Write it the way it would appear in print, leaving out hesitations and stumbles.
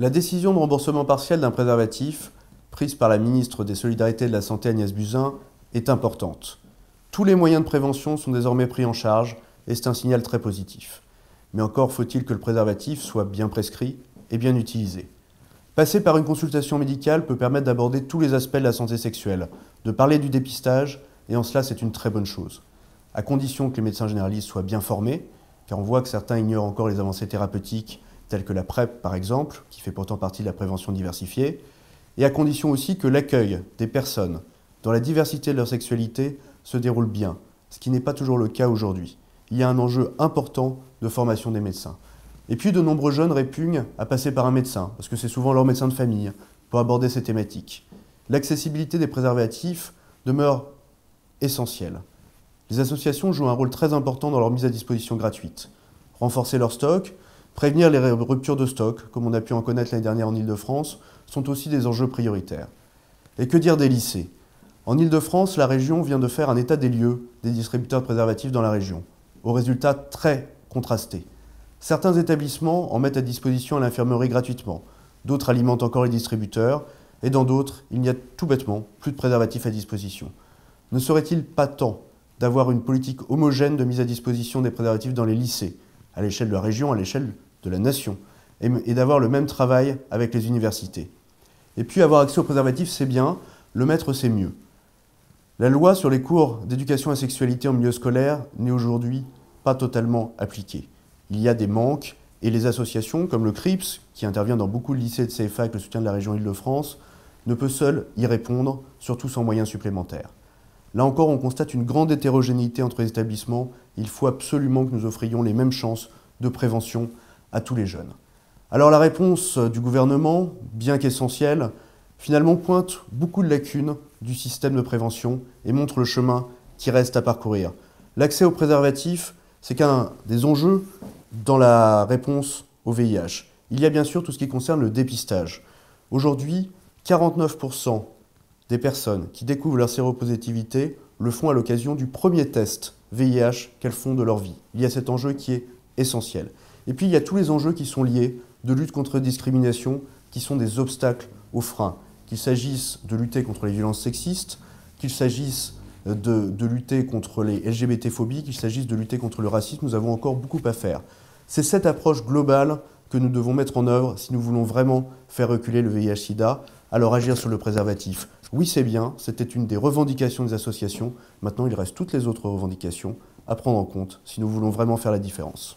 La décision de remboursement partiel d'un préservatif, prise par la ministre des Solidarités et de la Santé Agnès Buzyn, est importante. Tous les moyens de prévention sont désormais pris en charge et c'est un signal très positif. Mais encore faut-il que le préservatif soit bien prescrit et bien utilisé. Passer par une consultation médicale peut permettre d'aborder tous les aspects de la santé sexuelle, de parler du dépistage, et en cela c'est une très bonne chose. À condition que les médecins généralistes soient bien formés, car on voit que certains ignorent encore les avancées thérapeutiques, telles que la PrEP par exemple, qui fait pourtant partie de la prévention diversifiée, et à condition aussi que l'accueil des personnes dans la diversité de leur sexualité se déroule bien, ce qui n'est pas toujours le cas aujourd'hui. Il y a un enjeu important de formation des médecins. Et puis de nombreux jeunes répugnent à passer par un médecin, parce que c'est souvent leur médecin de famille, pour aborder ces thématiques. L'accessibilité des préservatifs demeure essentielle. Les associations jouent un rôle très important dans leur mise à disposition gratuite. Renforcer leur stock, prévenir les ruptures de stock, comme on a pu en connaître l'année dernière en Île-de-France, sont aussi des enjeux prioritaires. Et que dire des lycées ? En Île-de-France, la région vient de faire un état des lieux des distributeurs de préservatifs dans la région, aux résultats très contrastés. Certains établissements en mettent à disposition à l'infirmerie gratuitement, d'autres alimentent encore les distributeurs, et dans d'autres, il n'y a tout bêtement plus de préservatifs à disposition. Ne serait-il pas temps d'avoir une politique homogène de mise à disposition des préservatifs dans les lycées, à l'échelle de la région, à l'échelle de la nation, et d'avoir le même travail avec les universités? Et puis avoir accès aux préservatifs, c'est bien, le maître, c'est mieux. La loi sur les cours d'éducation à la sexualité en milieu scolaire n'est aujourd'hui pas totalement appliquée. Il y a des manques et les associations comme le CRIPS, qui intervient dans beaucoup de lycées de CFA avec le soutien de la région Île-de-France, ne peut seul y répondre, surtout sans moyens supplémentaires. Là encore, on constate une grande hétérogénéité entre les établissements. Il faut absolument que nous offrions les mêmes chances de prévention à tous les jeunes. Alors la réponse du gouvernement, bien qu'essentielle, finalement pointe beaucoup de lacunes du système de prévention et montre le chemin qui reste à parcourir. L'accès aux préservatifs, c'est qu'un des enjeux dans la réponse au VIH. Il y a bien sûr tout ce qui concerne le dépistage. Aujourd'hui, 49% des personnes qui découvrent leur séropositivité le font à l'occasion du premier test VIH qu'elles font de leur vie. Il y a cet enjeu qui est essentiel. Et puis il y a tous les enjeux qui sont liés de lutte contre la discrimination, qui sont des obstacles aux freins. Qu'il s'agisse de lutter contre les violences sexistes, qu'il s'agisse de lutter contre les LGBT-phobies, qu'il s'agisse de lutter contre le racisme, nous avons encore beaucoup à faire. C'est cette approche globale que nous devons mettre en œuvre si nous voulons vraiment faire reculer le VIH-Sida. Alors agir sur le préservatif, oui c'est bien, c'était une des revendications des associations. Maintenant il reste toutes les autres revendications à prendre en compte si nous voulons vraiment faire la différence.